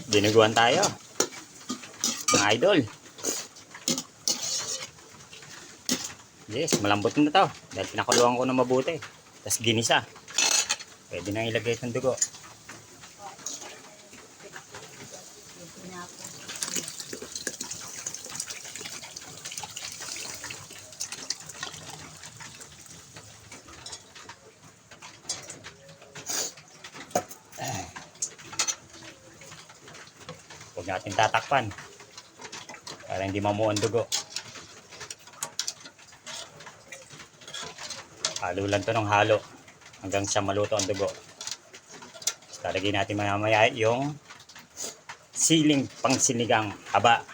Dinuguan tayo, mga idol. Yes, malambot na to. Dahil pinakuluan ko na mabuti. Tapos ginisa. Pwede nang ilagay itong dugo. Huwag natin tatakpan para hindi mamuha ang dugo. Halo lang ito ng halo hanggang sa maluto ang dugo. Talagay natin mamaya yung siling pang sinigang haba.